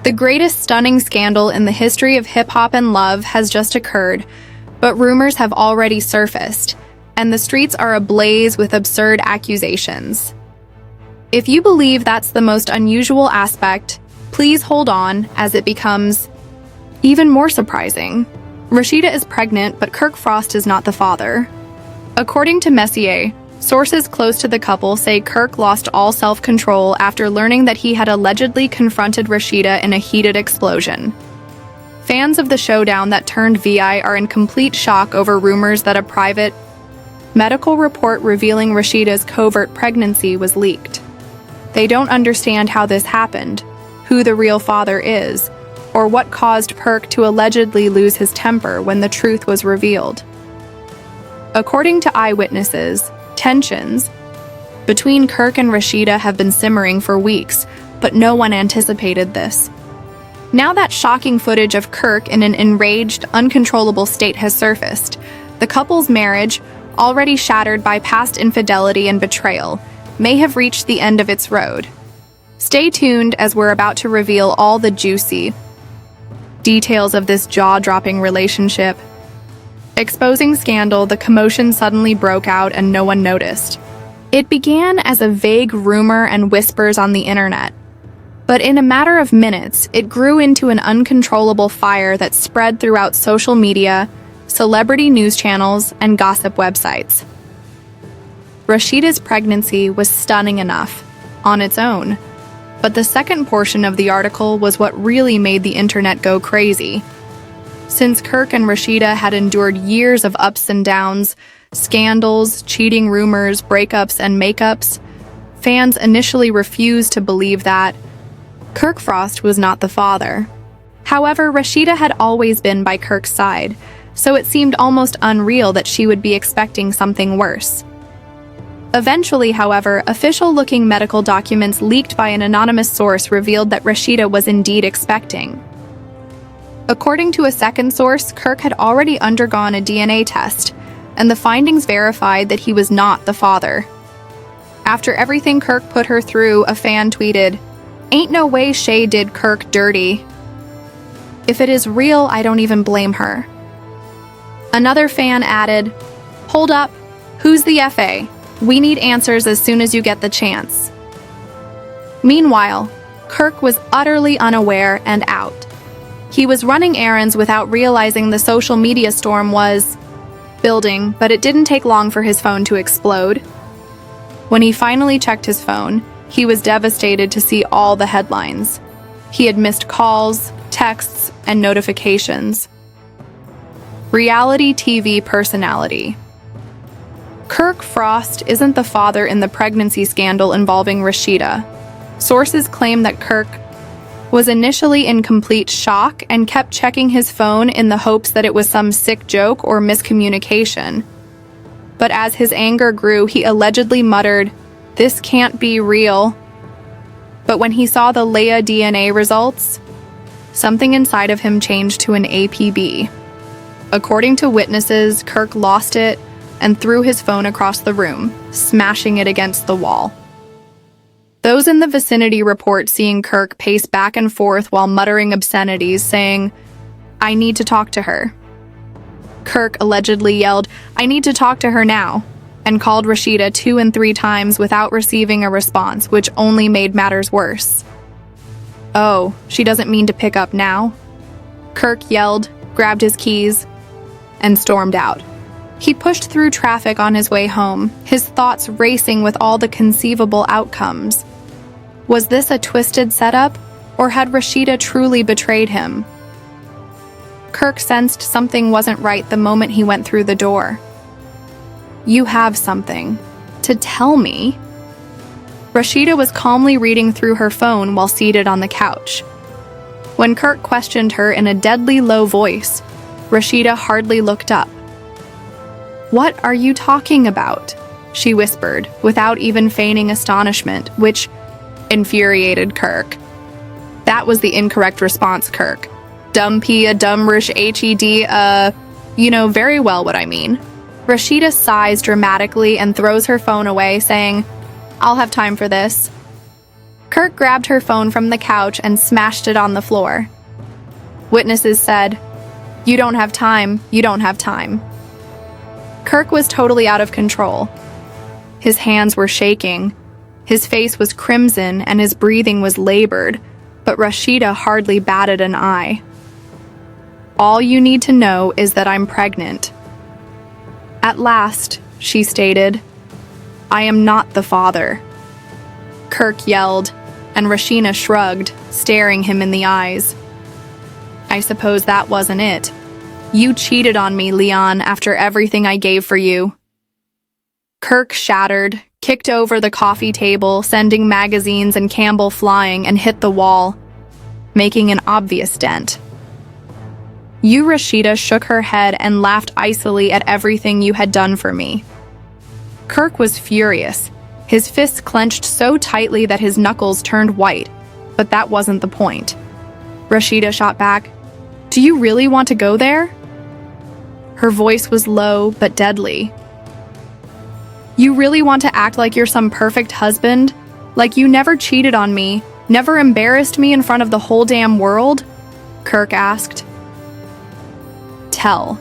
The greatest stunning scandal in the history of hip-hop and love has just occurred, but rumors have already surfaced, and the streets are ablaze with absurd accusations. If you believe that's the most unusual aspect, please hold on as it becomes even more surprising. Rasheeda is pregnant, but Kirk Frost is not the father. According to Messier, sources close to the couple say Kirk lost all self-control after learning that he had allegedly confronted Rasheeda in a heated explosion. Fans of the showdown that turned VI are in complete shock over rumors that a private medical report revealing Rasheeda's covert pregnancy was leaked. They don't understand how this happened, who the real father is, or what caused Kirk to allegedly lose his temper when the truth was revealed. According to eyewitnesses, tensions between Kirk and Rasheeda have been simmering for weeks, but no one anticipated this. Now that shocking footage of Kirk in an enraged, uncontrollable state has surfaced, the couple's marriage, already shattered by past infidelity and betrayal, may have reached the end of its road. Stay tuned as we're about to reveal all the juicy details of this jaw-dropping relationship. Exposing scandal, the commotion suddenly broke out and no one noticed. It began as a vague rumor and whispers on the internet, but in a matter of minutes, it grew into an uncontrollable fire that spread throughout social media, celebrity news channels, and gossip websites. Rasheeda's pregnancy was stunning enough on its own, but the second portion of the article was what really made the internet go crazy. Since Kirk and Rasheeda had endured years of ups and downs, scandals, cheating rumors, breakups, and makeups, fans initially refused to believe that Kirk Frost was not the father. However, Rasheeda had always been by Kirk's side, so it seemed almost unreal that she would be expecting something worse. Eventually, however, official-looking medical documents leaked by an anonymous source revealed that Rasheeda was indeed expecting. According to a second source, Kirk had already undergone a DNA test, and the findings verified that he was not the father. After everything Kirk put her through, a fan tweeted, "Ain't no way Shay did Kirk dirty. If it is real, I don't even blame her." Another fan added, "Hold up, who's the FA? We need answers as soon as you get the chance." Meanwhile, Kirk was utterly unaware and out. He was running errands without realizing the social media storm was building, but it didn't take long for his phone to explode. When he finally checked his phone, he was devastated to see all the headlines. He had missed calls, texts, and notifications. Reality TV personality. Kirk Frost isn't the father in the pregnancy scandal involving Rasheeda. Sources claim that Kirk was initially in complete shock and kept checking his phone in the hopes that it was some sick joke or miscommunication. But as his anger grew, he allegedly muttered, "This can't be real." But when he saw the Leia DNA results, something inside of him changed to an APB. According to witnesses, Kirk lost it and threw his phone across the room, smashing it against the wall. Those in the vicinity report seeing Kirk pace back and forth while muttering obscenities, saying, "I need to talk to her." Kirk allegedly yelled, "I need to talk to her now," and called Rasheeda 2 and 3 times without receiving a response, which only made matters worse. "Oh, she doesn't mean to pick up now?" Kirk yelled, grabbed his keys, and stormed out. He pushed through traffic on his way home, his thoughts racing with all the conceivable outcomes. Was this a twisted setup, or had Rasheeda truly betrayed him? Kirk sensed something wasn't right the moment he went through the door. "You have something to tell me?" Rasheeda was calmly reading through her phone while seated on the couch. When Kirk questioned her in a deadly low voice, Rasheeda hardly looked up. "What are you talking about?" she whispered, without even feigning astonishment, which infuriated Kirk. That was the incorrect response, Kirk. Dumpy, dumbrish, HED, you know very well what I mean. Rasheeda sighs dramatically and throws her phone away, saying, "I'll have time for this." Kirk grabbed her phone from the couch and smashed it on the floor. Witnesses said, "You don't have time, you don't have time." Kirk was totally out of control. His hands were shaking, his face was crimson, and his breathing was labored, but Rasheeda hardly batted an eye. "All you need to know is that I'm pregnant." "At last," she stated. "I am not the father." Kirk yelled, and Rasheeda shrugged, staring him in the eyes. "I suppose that wasn't it. You cheated on me, Leon, after everything I gave for you." Kirk shattered, kicked over the coffee table, sending magazines and Campbell flying, and hit the wall, making an obvious dent. Rasheeda shook her head and laughed icily at everything you had done for me. Kirk was furious. His fists clenched so tightly that his knuckles turned white, but that wasn't the point. Rasheeda shot back, "Do you really want to go there?" Her voice was low but deadly. "You really want to act like you're some perfect husband? Like you never cheated on me, never embarrassed me in front of the whole damn world?" Kirk asked. "Tell."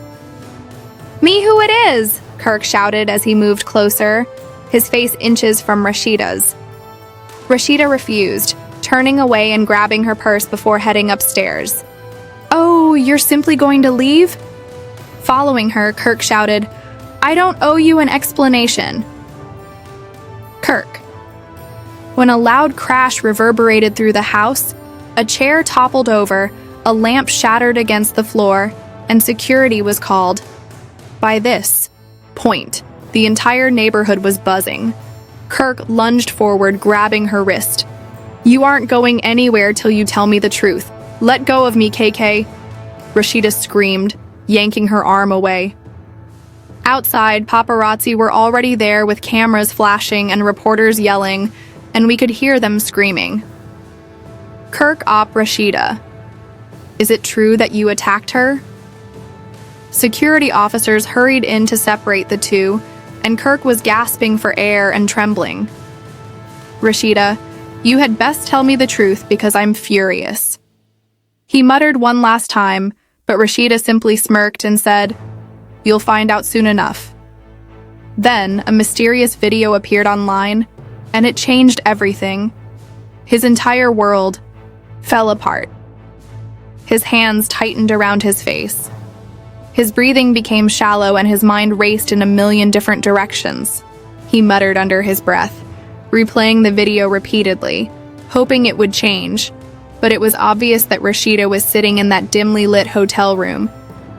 "Me who it is!" Kirk shouted as he moved closer, his face inches from Rasheeda's. Rasheeda refused, turning away and grabbing her purse before heading upstairs. "Oh, you're simply going to leave?" Following her, Kirk shouted, "I don't owe you an explanation." Kirk. When a loud crash reverberated through the house, a chair toppled over, a lamp shattered against the floor, and security was called. By this point, the entire neighborhood was buzzing. Kirk lunged forward, grabbing her wrist. "You aren't going anywhere till you tell me the truth. Let go of me, KK." Rasheeda screamed, yanking her arm away. Outside, paparazzi were already there with cameras flashing and reporters yelling, and we could hear them screaming. "Kirk op Rasheeda. Is it true that you attacked her?" Security officers hurried in to separate the two, and Kirk was gasping for air and trembling. "Rasheeda, you had best tell me the truth because I'm furious." He muttered one last time, but Rasheeda simply smirked and said, "You'll find out soon enough." Then, a mysterious video appeared online, and it changed everything. His entire world fell apart. His hands tightened around his face. His breathing became shallow and his mind raced in a million different directions. He muttered under his breath, replaying the video repeatedly, hoping it would change. But it was obvious that Rasheeda was sitting in that dimly lit hotel room,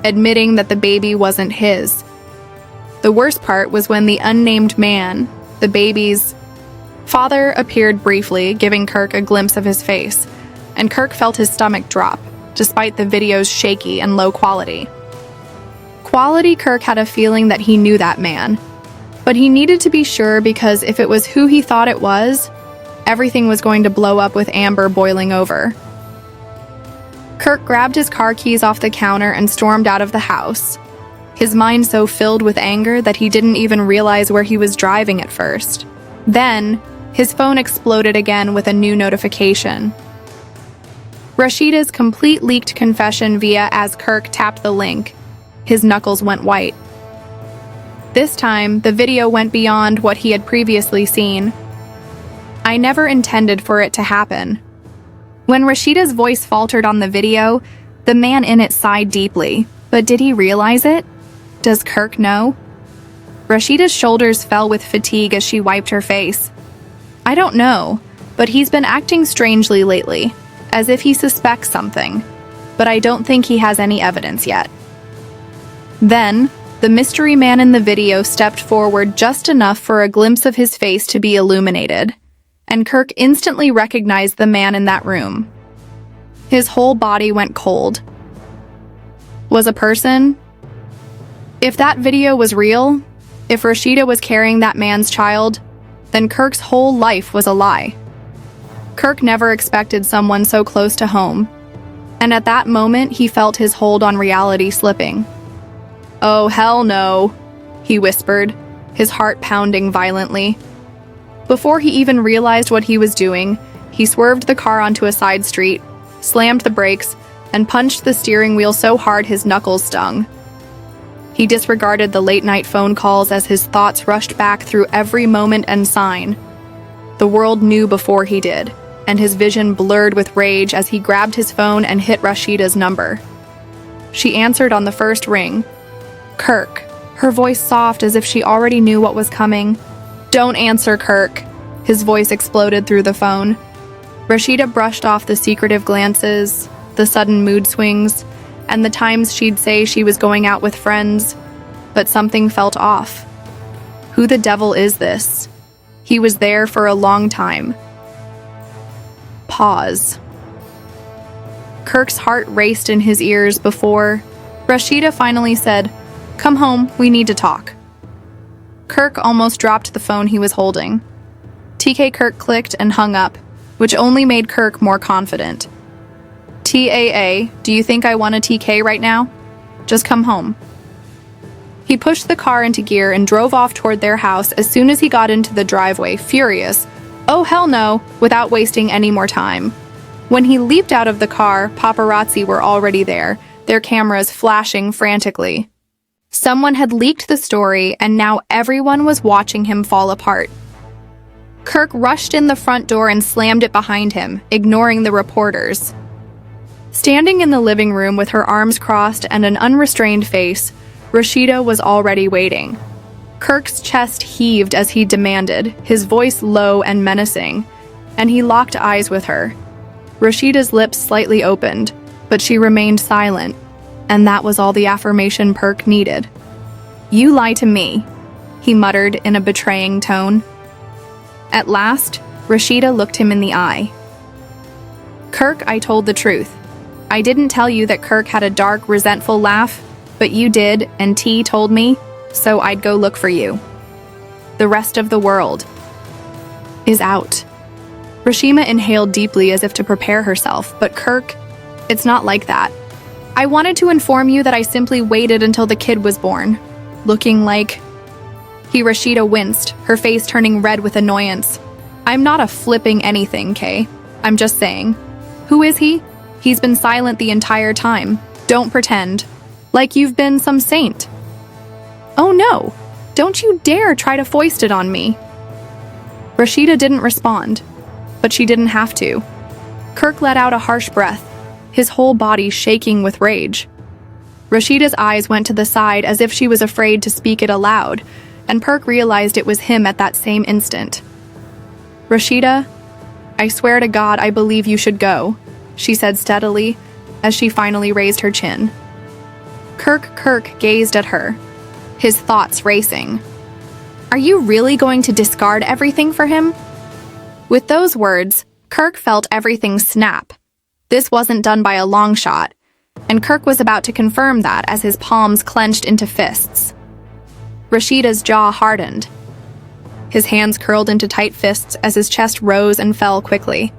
admitting that the baby wasn't his. The worst part was when the unnamed man, the baby's father, appeared briefly, giving Kirk a glimpse of his face, and Kirk felt his stomach drop, despite the video's shaky and low quality. Kirk had a feeling that he knew that man, but he needed to be sure because if it was who he thought it was, everything was going to blow up with Amber boiling over. Kirk grabbed his car keys off the counter and stormed out of the house, his mind so filled with anger that he didn't even realize where he was driving at first. Then, his phone exploded again with a new notification. Rasheeda's complete leaked confession via as Kirk tapped the link. His knuckles went white. This time, the video went beyond what he had previously seen. "I never intended for it to happen." When Rasheeda's voice faltered on the video, the man in it sighed deeply. But did he realize it? Does Kirk know? Rasheeda's shoulders fell with fatigue as she wiped her face. "I don't know, but he's been acting strangely lately, as if he suspects something. But I don't think he has any evidence yet." Then, the mystery man in the video stepped forward just enough for a glimpse of his face to be illuminated, and Kirk instantly recognized the man in that room. His whole body went cold. Was a person? If that video was real, if Rasheeda was carrying that man's child, then Kirk's whole life was a lie. Kirk never expected someone so close to home, and at that moment he felt his hold on reality slipping. "Oh, hell no," he whispered, his heart pounding violently. Before he even realized what he was doing, He swerved the car onto a side street, slammed the brakes, and punched the steering wheel so hard his knuckles stung. He disregarded the late-night phone calls as his thoughts rushed back through every moment and sign. The world knew before he did, and his vision blurred with rage as he grabbed his phone and hit Rasheeda's number. She answered on the first ring. Kirk, her voice soft as if she already knew what was coming. "Don't answer, Kirk." His voice exploded through the phone. Rasheeda brushed off the secretive glances, the sudden mood swings, and the times she'd say she was going out with friends, but something felt off. Who the devil is this? He was there for a long time. Pause. Kirk's heart raced in his ears before Rasheeda finally said, "Come home, we need to talk." Kirk almost dropped the phone he was holding. TK Kirk clicked and hung up, which only made Kirk more confident. "TAA, do you think I want a TK right now? Just come home." He pushed the car into gear and drove off toward their house as soon as he got into the driveway, furious, "Oh hell no," without wasting any more time. When he leaped out of the car, paparazzi were already there, their cameras flashing frantically. Someone had leaked the story, and now everyone was watching him fall apart. Kirk rushed in the front door and slammed it behind him, ignoring the reporters. Standing in the living room with her arms crossed and an unrestrained face, Rasheeda was already waiting. Kirk's chest heaved as he demanded, his voice low and menacing, and he locked eyes with her. Rasheeda's lips slightly opened, but she remained silent, and that was all the affirmation Kirk needed. "You lie to me," he muttered in a betraying tone. At last, Rasheeda looked him in the eye. "Kirk, I told the truth. I didn't tell you that Kirk had a dark, resentful laugh, but you did, and T told me, so I'd go look for you. The rest of the world is out." Rasheeda inhaled deeply as if to prepare herself, but Kirk, "It's not like that. I wanted to inform you that I simply waited until the kid was born. Looking like..." Rasheeda winced, her face turning red with annoyance. "I'm not a flipping anything, Kay. I'm just saying. Who is he? He's been silent the entire time. Don't pretend. Like you've been some saint." "Oh no! Don't you dare try to foist it on me." Rasheeda didn't respond, but she didn't have to. Kirk let out a harsh breath, his whole body shaking with rage. Rasheeda's eyes went to the side as if she was afraid to speak it aloud, and Kirk realized it was him at that same instant. "Rasheeda, I swear to God I believe you should go," she said steadily, as she finally raised her chin. Kirk gazed at her, his thoughts racing. "Are you really going to discard everything for him?" With those words, Kirk felt everything snap. This wasn't done by a long shot, and Kirk was about to confirm that as his palms clenched into fists. Rasheeda's jaw hardened. His hands curled into tight fists as his chest rose and fell quickly.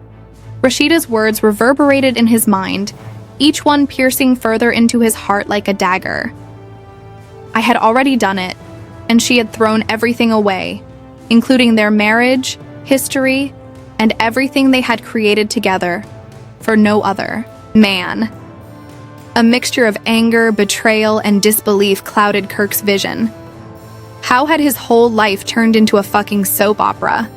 Rasheeda's words reverberated in his mind, each one piercing further into his heart like a dagger. I had already done it, and she had thrown everything away, including their marriage, history, and everything they had created together, for no other man. A mixture of anger, betrayal, and disbelief clouded Kirk's vision. How had his whole life turned into a fucking soap opera?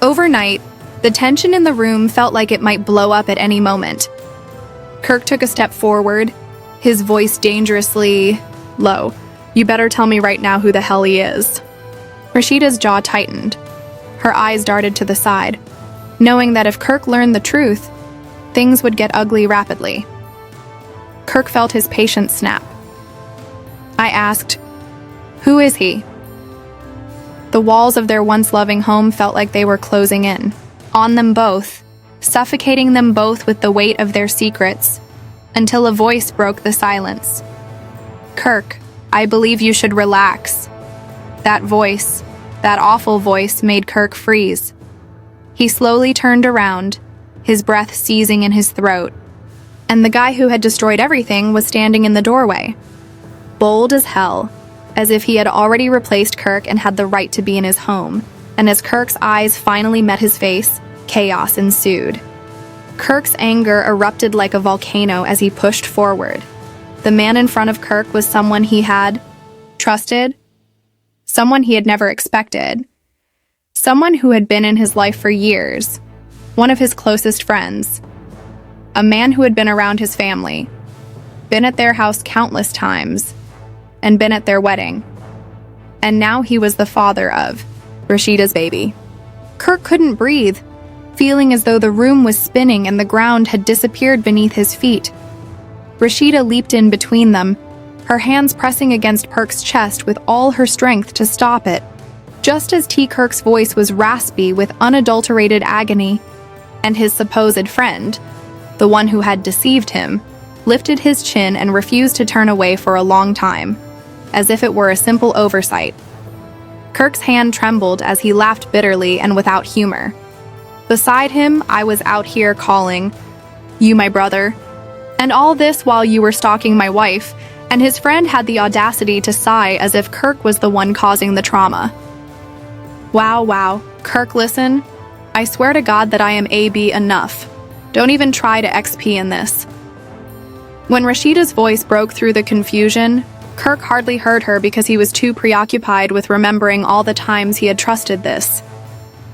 Overnight, the tension in the room felt like it might blow up at any moment. Kirk took a step forward, his voice dangerously low. "You better tell me right now who the hell he is." Rasheeda's jaw tightened. Her eyes darted to the side, knowing that if Kirk learned the truth, things would get ugly rapidly. Kirk felt his patience snap. I asked, "Who is he?" The walls of their once loving home felt like they were closing in, on them both, suffocating them both with the weight of their secrets, until a voice broke the silence. "Kirk, I believe you should relax." That voice, that awful voice, made Kirk freeze. He slowly turned around, his breath seizing in his throat, and the guy who had destroyed everything was standing in the doorway. Bold as hell, as if he had already replaced Kirk and had the right to be in his home, and as Kirk's eyes finally met his face, Chaos ensued. Kirk's anger erupted like a volcano as he pushed forward. The man in front of Kirk was someone he had trusted, someone he had never expected, someone who had been in his life for years, one of his closest friends, a man who had been around his family, been at their house countless times, and been at their wedding. And now he was the father of Rasheeda's baby. Kirk couldn't breathe, feeling as though the room was spinning and the ground had disappeared beneath his feet. Rasheeda leaped in between them, her hands pressing against Kirk's chest with all her strength to stop it, just as T. Kirk's voice was raspy with unadulterated agony, and his supposed friend, the one who had deceived him, lifted his chin and refused to turn away for a long time, as if it were a simple oversight. Kirk's hand trembled as he laughed bitterly and without humor. Beside him, I was out here calling, "You my brother," and all this while you were stalking my wife, and his friend had the audacity to sigh as if Kirk was the one causing the trauma. Wow, Kirk, listen. I swear to God that I am AB enough. Don't even try to XP in this. When Rasheeda's voice broke through the confusion, Kirk hardly heard her because he was too preoccupied with remembering all the times he had trusted this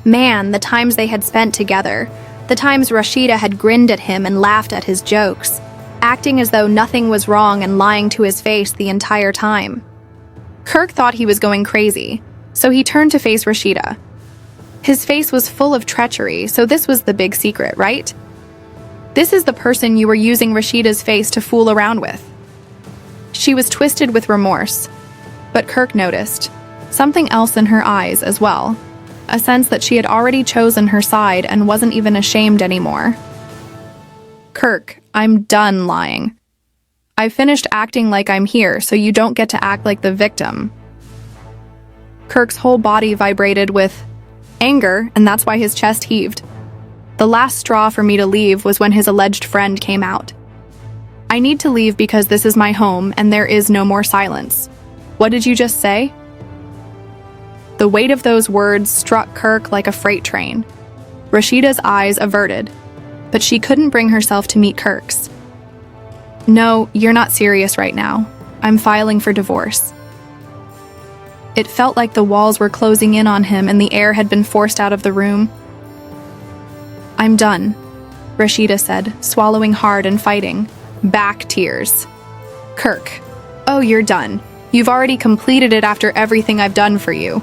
man, the times they had spent together, the times Rasheeda had grinned at him and laughed at his jokes, acting as though nothing was wrong and lying to his face the entire time. Kirk thought he was going crazy, so he turned to face Rasheeda. His face was full of treachery, so this was the big secret, right? This is the person you were using Rasheeda's face to fool around with. She was twisted with remorse, but Kirk noticed something else in her eyes as well, a sense that she had already chosen her side and wasn't even ashamed anymore. Kirk, I'm done lying. I finished acting like I'm here, so you don't get to act like the victim. Kirk's whole body vibrated with anger, and that's why his chest heaved. The last straw for me to leave was when his alleged friend came out. I need to leave because this is my home and there is no more silence. What did you just say? The weight of those words struck Kirk like a freight train. Rasheeda's eyes averted, but she couldn't bring herself to meet Kirk's. No, you're not serious right now. I'm filing for divorce. It felt like the walls were closing in on him and the air had been forced out of the room. I'm done, Rasheeda said, swallowing hard and fighting back tears. Kirk, oh, you're done. You've already completed it after everything I've done for you.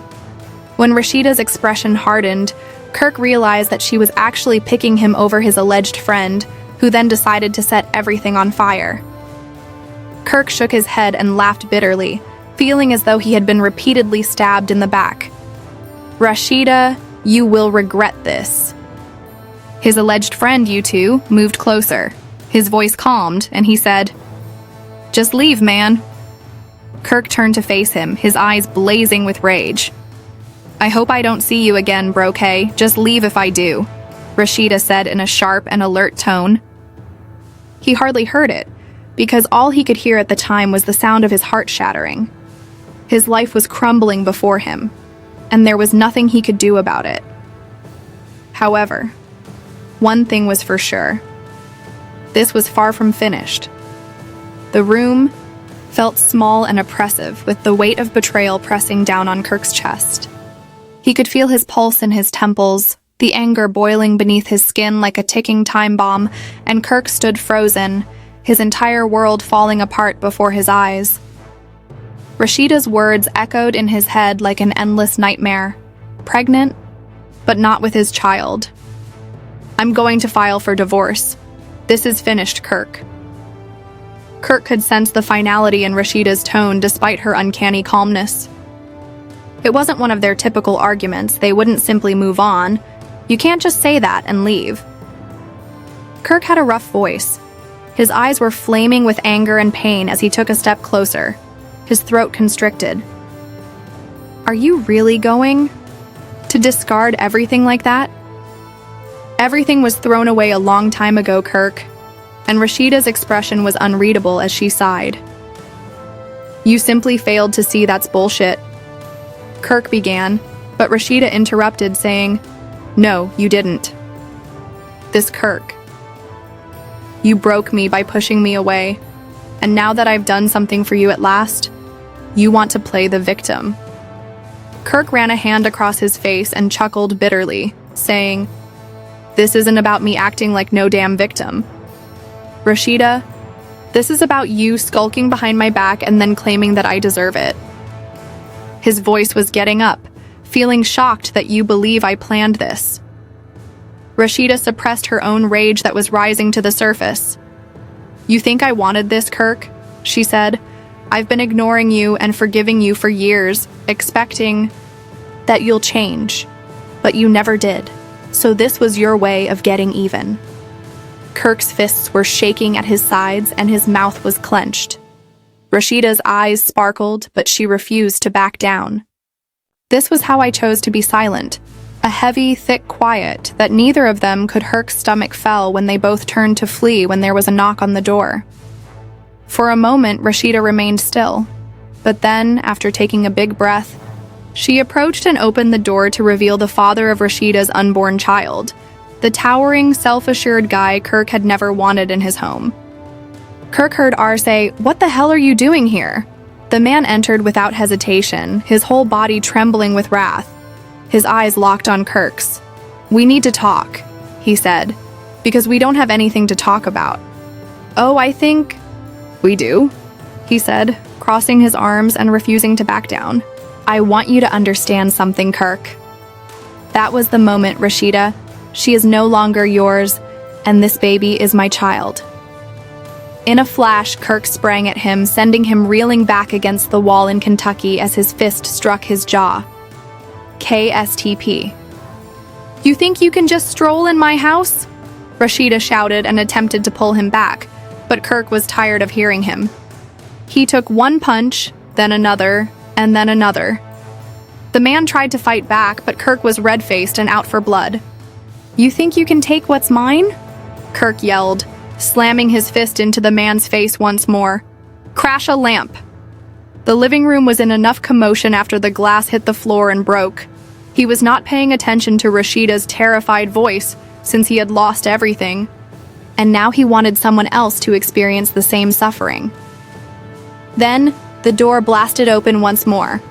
When Rasheeda's expression hardened, Kirk realized that she was actually picking him over his alleged friend, who then decided to set everything on fire. Kirk shook his head and laughed bitterly, feeling as though he had been repeatedly stabbed in the back. Rasheeda, you will regret this. His alleged friend, you two, moved closer. His voice calmed, and he said, "Just leave, man." Kirk turned to face him, his eyes blazing with rage. "I hope I don't see you again, Brokay. Just leave if I do," Rasheeda said in a sharp and alert tone. He hardly heard it, because all he could hear at the time was the sound of his heart shattering. His life was crumbling before him, and there was nothing he could do about it. However, one thing was for sure. This was far from finished. The room felt small and oppressive, with the weight of betrayal pressing down on Kirk's chest. He could feel his pulse in his temples, the anger boiling beneath his skin like a ticking time bomb, and Kirk stood frozen, his entire world falling apart before his eyes. Rasheeda's words echoed in his head like an endless nightmare. Pregnant, but not with his child. I'm going to file for divorce. This is finished, Kirk. Kirk could sense the finality in Rasheeda's tone despite her uncanny calmness. It wasn't one of their typical arguments. They wouldn't simply move on. You can't just say that and leave. Kirk had a rough voice. His eyes were flaming with anger and pain as he took a step closer, his throat constricted. Are you really going to discard everything like that? Everything was thrown away a long time ago, Kirk, and Rasheeda's expression was unreadable as she sighed. You simply failed to see that's bullshit. Kirk began, but Rasheeda interrupted, saying, No, you didn't. This Kirk. You broke me by pushing me away, and now that I've done something for you at last, you want to play the victim." Kirk ran a hand across his face and chuckled bitterly, saying, "This isn't about me acting like no damn victim. Rasheeda, this is about you skulking behind my back and then claiming that I deserve it." His voice was getting up, feeling shocked that you believe I planned this. Rasheeda suppressed her own rage that was rising to the surface. "You think I wanted this, Kirk?" she said. "I've been ignoring you and forgiving you for years, expecting that you'll change. But you never did. So this was your way of getting even." Kirk's fists were shaking at his sides and his mouth was clenched. Rasheeda's eyes sparkled, but she refused to back down. This was how I chose to be silent. A heavy, thick quiet that neither of them could. Kirk's stomach fell when they both turned to flee when there was a knock on the door. For a moment, Rasheeda remained still. But then, after taking a big breath, she approached and opened the door to reveal the father of Rasheeda's unborn child, the towering, self-assured guy Kirk had never wanted in his home. Kirk heard R say, "What the hell are you doing here?" The man entered without hesitation, his whole body trembling with wrath. His eyes locked on Kirk's. "We need to talk," he said, "because we don't have anything to talk about." "Oh, I think we do," he said, crossing his arms and refusing to back down. "I want you to understand something, Kirk. That was the moment, Rasheeda. She is no longer yours, and this baby is my child." In a flash, Kirk sprang at him, sending him reeling back against the wall in Kentucky as his fist struck his jaw. KSTP. "You think you can just stroll in my house?" Rasheeda shouted and attempted to pull him back, but Kirk was tired of hearing him. He took one punch, then another, and then another. The man tried to fight back, but Kirk was red-faced and out for blood. "You think you can take what's mine?" Kirk yelled, slamming his fist into the man's face once more. "Crash a lamp!" The living room was in enough commotion after the glass hit the floor and broke. He was not paying attention to Rasheeda's terrified voice, since he had lost everything, and now he wanted someone else to experience the same suffering. Then, the door blasted open once more.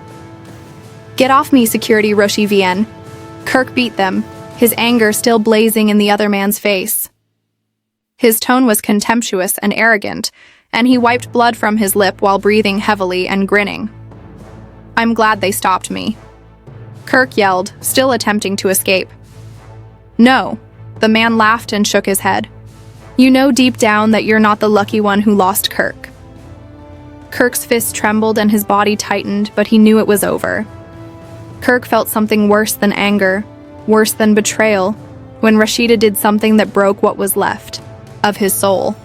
"Get off me, security Roshi-VN." Kirk beat them, his anger still blazing in the other man's face. His tone was contemptuous and arrogant, and he wiped blood from his lip while breathing heavily and grinning. "I'm glad they stopped me," Kirk yelled, still attempting to escape. "No," the man laughed and shook his head. "You know deep down that you're not the lucky one who lost Kirk." Kirk's fist trembled and his body tightened, but he knew it was over. Kirk felt something worse than anger, worse than betrayal, when Rasheeda did something that broke what was left of his soul.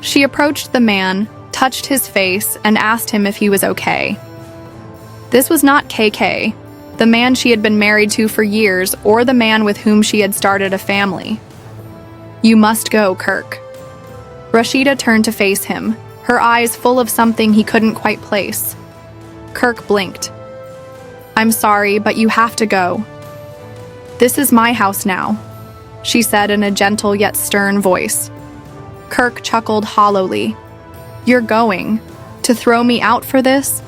She approached the man, touched his face, and asked him if he was okay. This was not KK, the man she had been married to for years, or the man with whom she had started a family. "You must go, Kirk." Rasheeda turned to face him, her eyes full of something he couldn't quite place. Kirk blinked. "I'm sorry, but you have to go." "This is my house now," she said in a gentle yet stern voice. Kirk chuckled hollowly. "You're going to throw me out for this?"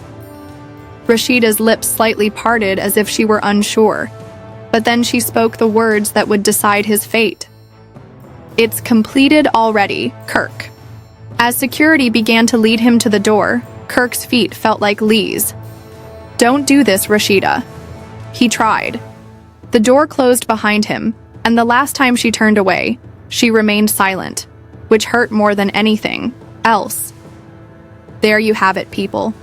Rasheeda's lips slightly parted as if she were unsure, but then she spoke the words that would decide his fate. "It's completed already, Kirk." As security began to lead him to the door, Kirk's feet felt like Lee's. "Don't do this, Rasheeda." He tried. The door closed behind him, and the last time she turned away, she remained silent, which hurt more than anything else. There you have it, people.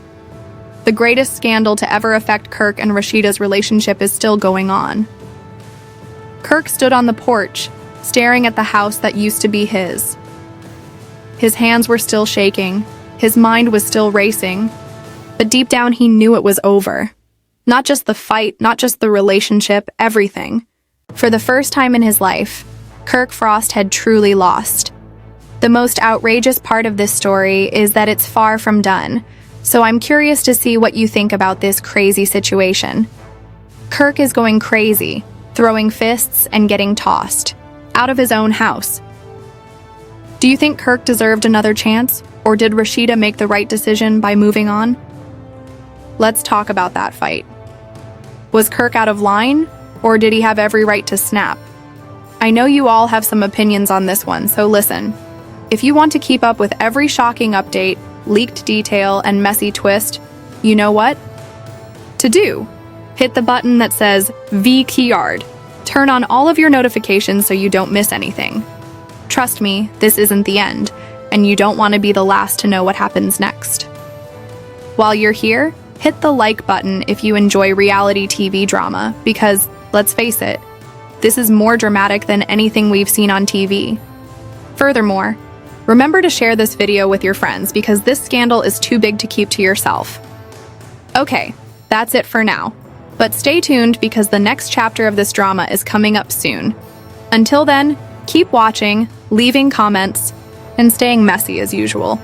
The greatest scandal to ever affect Kirk and Rasheeda's relationship is still going on. Kirk stood on the porch, staring at the house that used to be his. His hands were still shaking, his mind was still racing, but deep down he knew it was over. Not just the fight, not just the relationship, everything. For the first time in his life, Kirk Frost had truly lost. The most outrageous part of this story is that it's far from done, so I'm curious to see what you think about this crazy situation. Kirk is going crazy, throwing fists and getting tossed. out of his own house. Do you think Kirk deserved another chance, or did Rasheeda make the right decision by moving on? Let's talk about that fight. Was Kirk out of line, or did he have every right to snap? I know you all have some opinions on this one, so listen. If you want to keep up with every shocking update, leaked detail, and messy twist, you know what to do. Hit the button that says VKeyard. Turn on all of your notifications so you don't miss anything. Trust me, this isn't the end, and you don't want to be the last to know what happens next. While you're here, hit the like button if you enjoy reality TV drama, because, let's face it, this is more dramatic than anything we've seen on TV. Furthermore, remember to share this video with your friends because this scandal is too big to keep to yourself. Okay, that's it for now. But stay tuned because the next chapter of this drama is coming up soon. Until then, keep watching, leaving comments, and staying messy as usual.